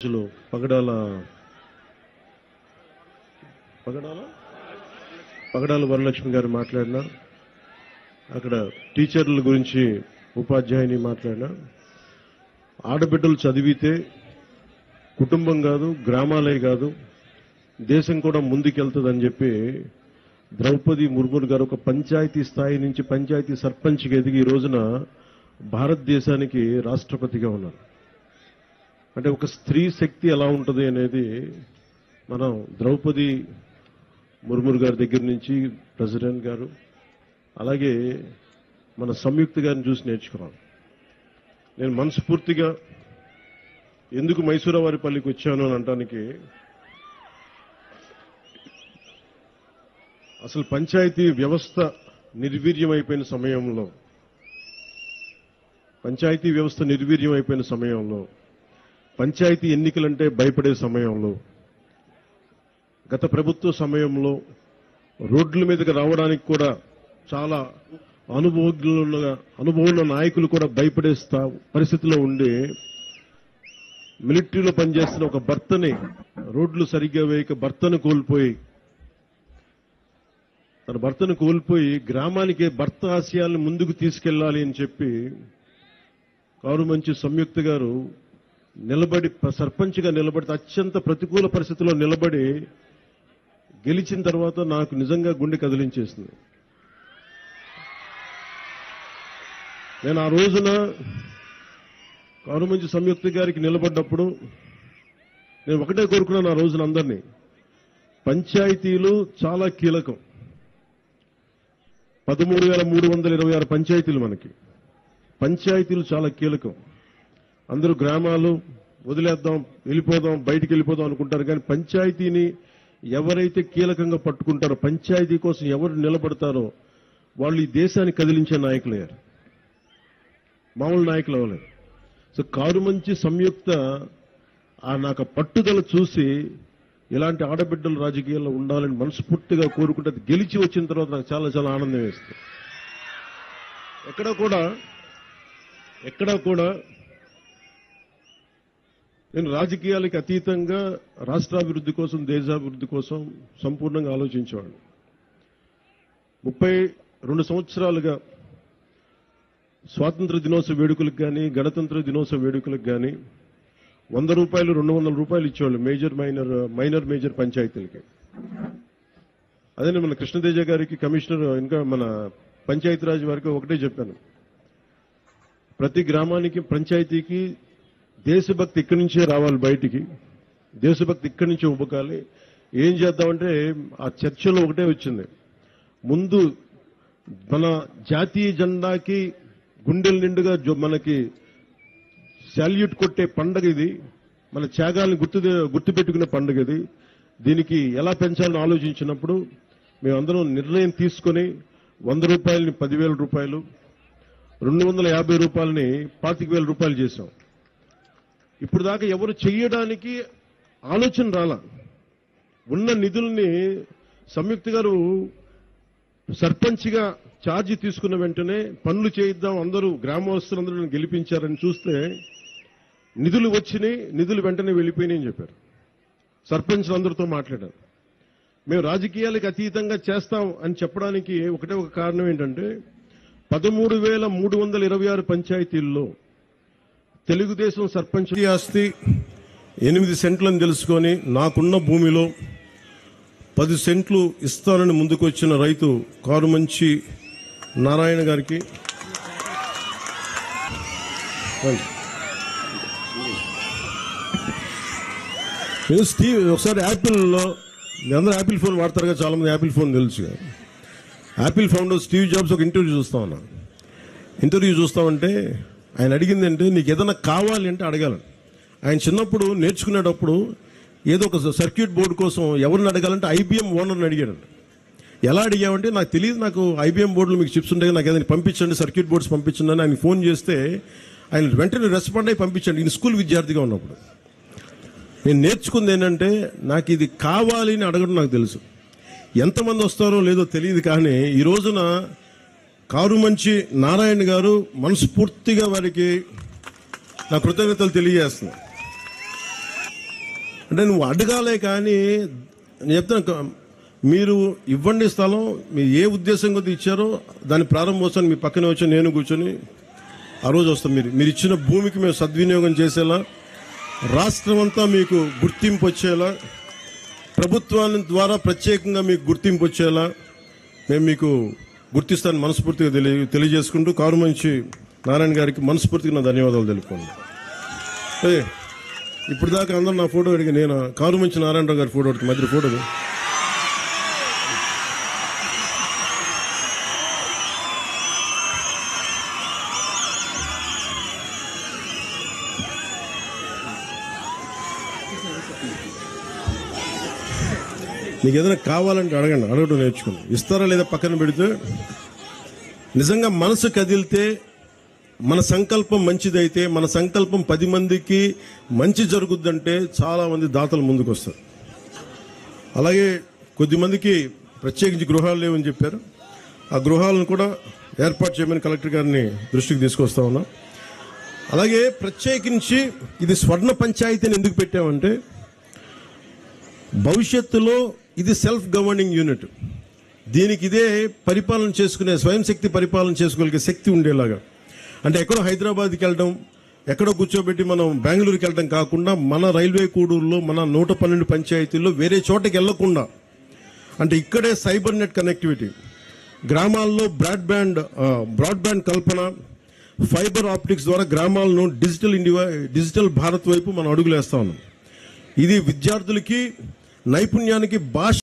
పగడాల వరలక్ష్మి గారు మాట్లాడినా, అక్కడ టీచర్ల గురించి ఉపాధ్యాయుని మాట్లాడినా, ఆడబిడ్డలు చదివితే కుటుంబం కాదు, గ్రామాలే కాదు, దేశం కూడా ముందుకెళ్తుందని చెప్పి ద్రౌపది ముర్ము గారు ఒక పంచాయతీ స్థాయి నుంచి పంచాయతీ సర్పంచ్కి ఎదిగి ఈ రోజున భారతదేశానికి రాష్ట్రపతిగా ఉన్నారు. అంటే ఒక స్త్రీ శక్తి ఎలా ఉంటుంది అనేది మనం ద్రౌపది ముర్ము గారి దగ్గర నుంచి ప్రెసిడెంట్ గారు, అలాగే మన సంయుక్త గారిని చూసి నేర్చుకున్నాం. నేను మనస్ఫూర్తిగా ఎందుకు మైసూరావారిపల్లికి వచ్చాను అని అనడానికి, అసలు పంచాయతీ వ్యవస్థ నిర్వీర్యమైపోయిన సమయంలో పంచాయతీ ఎన్నికలంటే భయపడే సమయంలో, గత ప్రభుత్వ సమయంలో రోడ్ల మీదకి రావడానికి కూడా చాలా అనుభవం నాయకులు కూడా భయపడే పరిస్థితిలో ఉండి, మిలిటరీలో పనిచేస్తున్న ఒక భర్తని రోడ్లు సరిగ్గా వేయక తన భర్తను కోల్పోయి గ్రామానికి భర్త ఆశయాలను ముందుకు తీసుకెళ్లాలి అని చెప్పి కారుమంచి సంయుక్త గారు సర్పంచ్గా నిలబడి అత్యంత ప్రతికూల పరిస్థితుల్లో నిలబడి గెలిచిన తర్వాత నాకు నిజంగా గుండె కదిలించేసింది. నేను ఆ రోజున కారుమంచి సంయుక్త గారికి నిలబడ్డప్పుడు నేను ఒకటే కోరుకున్నాను. ఆ రోజున అందరినీ, పంచాయతీలు చాలా కీలకం. 13,326 పంచాయతీలు మనకి. పంచాయతీలు చాలా కీలకం. అందరూ గ్రామాలు వదిలేద్దాం, బయటికి వెళ్ళిపోదాం అనుకుంటారు. కానీ పంచాయతీని ఎవరైతే కీలకంగా పట్టుకుంటారో, పంచాయతీ కోసం ఎవరు నిలబడతారో వాళ్ళు ఈ దేశాన్ని కదిలించే నాయకులయ్యారు, మామూలు నాయకులు అవ్వలేరు. సో కారుమంచి సంయుక్త నాకు పట్టుదల చూసి ఇలాంటి ఆడబిడ్డలు రాజకీయాల్లో ఉండాలని మనస్ఫూర్తిగా కోరుకుంటే, గెలిచి వచ్చిన తర్వాత నాకు చాలా చాలా ఆనందం వేస్తుంది. ఎక్కడా కూడా నేను రాజకీయాలకు అతీతంగా రాష్ట్రాభివృద్ధి కోసం, దేశాభివృద్ధి కోసం సంపూర్ణంగా ఆలోచించేవాడిని. 32 సంవత్సరాలుగా స్వాతంత్ర దినోత్సవ వేడుకలకు కానీ, గణతంత్ర దినోత్సవ వేడుకలకు కానీ 100 రూపాయలు, 200 రూపాయలు ఇచ్చేవాళ్ళు మైనర్ మేజర్ పంచాయతీలకి. అదే మన కృష్ణతేజ గారికి, కమిషనర్, ఇంకా మన పంచాయతీరాజ్ వారికి ఒకటే చెప్పాను, ప్రతి గ్రామానికి, పంచాయతీకి దేశభక్తి ఇక్కడి నుంచే రావాలి, బయటికి దేశభక్తి ఇక్కడి నుంచే ఉబ్బకాలి. ఏం చేద్దామంటే ఆ చర్చలో ఒకటే వచ్చింది, ముందు మన జాతీయ జెండాకి గుండెల నిండుగా మనకి శాల్యూట్ కొట్టే పండగ ఇది, మన త్యాగాలను గుర్తుపెట్టుకునే పండుగ ఇది. దీనికి ఎలా పెంచాలని ఆలోచించినప్పుడు మేమందరం నిర్ణయం తీసుకుని 100 రూపాయలని 10,000 రూపాయలు, 250 రూపాయలని 25,000 రూపాయలు చేశాం. ఇప్పుడు దాకా ఎవరు చెయ్యడానికి ఆలోచన రాలా. ఉన్న నిధుల్ని సంయుక్త గారు సర్పంచ్గా ఛార్జీ తీసుకున్న వెంటనే పనులు చేయిద్దాం, అందరూ గ్రామస్తులందరూ గెలిపించారని చూస్తే నిధులు వచ్చినాయి, నిధులు వెంటనే వెళ్ళిపోయినాయని చెప్పారు. సర్పంచ్లందరితో మాట్లాడారు. మేము రాజకీయాలకు అతీతంగా చేస్తాం అని చెప్పడానికి ఒకటే ఒక కారణం ఏంటంటే, 13,326 పంచాయతీల్లో తెలుగుదేశం సర్పంచ్ ఆస్తి 8 సెంట్లను తెలుసుకొని నాకున్న భూమిలో 10 సెంట్లు ఇస్తానని ముందుకొచ్చిన రైతు కారుమంచి నారాయణ గారికి, స్టీవ్ ఒకసారి యాపిల్లో, అందరూ యాపిల్ ఫోన్ వాడతారుగా, చాలా మంది యాపిల్ ఫోన్ తెలుసు. యాపిల్ ఫౌండర్ స్టీవ్ జాబ్స్ ఒక ఇంటర్వ్యూ చూస్తామంటే ఆయన అడిగిందంటే, నీకు ఏదైనా కావాలి అంటే అడగాలని. ఆయన చిన్నప్పుడు నేర్చుకునేటప్పుడు ఏదో ఒక సర్క్యూట్ బోర్డు కోసం ఎవరిని అడగాలంటే ఐబీఎం ఓనర్ని అడిగాడు. ఎలా అడిగామంటే, నాకు తెలియదు, నాకు ఐబీఎం బోర్డులో మీకు చిప్స్ ఉంటాయి, నాకు ఏదైనా పంపించండి, సర్క్యూట్ బోర్డ్స్ పంపించండి అని ఆయన ఫోన్ చేస్తే ఆయన వెంటనే రెస్పాండ్ అయ్యి పంపించండి. ఈయన స్కూల్ విద్యార్థిగా ఉన్నప్పుడు. నేను నేర్చుకుంది ఏంటంటే, నాకు ఇది కావాలి అని అడగడం నాకు తెలుసు. ఎంతమంది వస్తారో లేదో తెలియదు, కానీ ఈ రోజున కారుమంచి నారాయణ గారు మనస్ఫూర్తిగా వారికి నా కృతజ్ఞతలు తెలియజేస్తున్నాను. అంటే నువ్వు అడగాలే కానీ నేను చెప్తాను, మీరు ఇవ్వండి స్థలం, మీరు ఏ ఉద్దేశం కొద్ది ఇచ్చారో దాని ప్రారంభోత్సవాన్ని మీ పక్కనే వచ్చి నేను కూర్చొని ఆ రోజు వస్తాం. మీరు ఇచ్చిన భూమికి మేము సద్వినియోగం చేసేలా, రాష్ట్రం అంతా మీకు గుర్తింపు వచ్చేలా, ప్రభుత్వాన్ని ద్వారా ప్రత్యేకంగా మీకు గుర్తింపు వచ్చేలా మేము మీకు గుర్తిస్తాను మనస్ఫూర్తిగా తెలియజేసుకుంటూ కారుమంచి నారాయణ గారికి మనస్ఫూర్తిగా నా ధన్యవాదాలు తెలుపుకోండి. ఇప్పుడు దాకా అందరూ నా ఫోటో అడిగి నేను కారుమంచి నారాయణరావు గారి ఫోటో అడుగుతాను. మధ్య ఫోటో మీకు ఏదైనా కావాలంటే అడగండి, అడగడం నేర్చుకోండి. ఇస్తారా లేదా పక్కన పెడితే నిజంగా మనసు కదిలితే, మన సంకల్పం మంచిదైతే, మన సంకల్పం 10 మందికి మంచి జరుగుద్దంటే చాలా మంది దాతలు ముందుకు వస్తారు. అలాగే కొద్దిమందికి ప్రత్యేకించి గృహాలు లేవని చెప్పారు. ఆ గృహాలను కూడా ఏర్పాటు చేయమని కలెక్టర్ గారిని దృష్టికి తీసుకొస్తా ఉన్నాం. అలాగే ప్రత్యేకించి ఇది స్వర్ణ పంచాయతీని ఎందుకు పెట్టామంటే, భవిష్యత్తులో ఇది సెల్ఫ్ గవర్నింగ్ యూనిట్, దీనికి ఇదే పరిపాలన చేసుకునే, స్వయం శక్తి పరిపాలన చేసుకోగలిగే శక్తి ఉండేలాగా. అంటే ఎక్కడో హైదరాబాద్కి వెళ్ళడం, ఎక్కడో కూర్చోబెట్టి మనం బెంగళూరుకి వెళ్ళడం కాకుండా, మన రైల్వే కూడూరులో మన 112 పంచాయతీల్లో వేరే చోటకి వెళ్లకుండా, అంటే ఇక్కడే సైబర్ నెట్ కనెక్టివిటీ, గ్రామాల్లో బ్రాడ్బ్యాండ్ కల్పన, ఫైబర్ ఆప్టిక్స్ ద్వారా గ్రామాలను డిజిటల్ భారత్ వైపు మనం అడుగులేస్తా ఉన్నాం. ఇది విద్యార్థులకి నైపుణ్యానికి భాష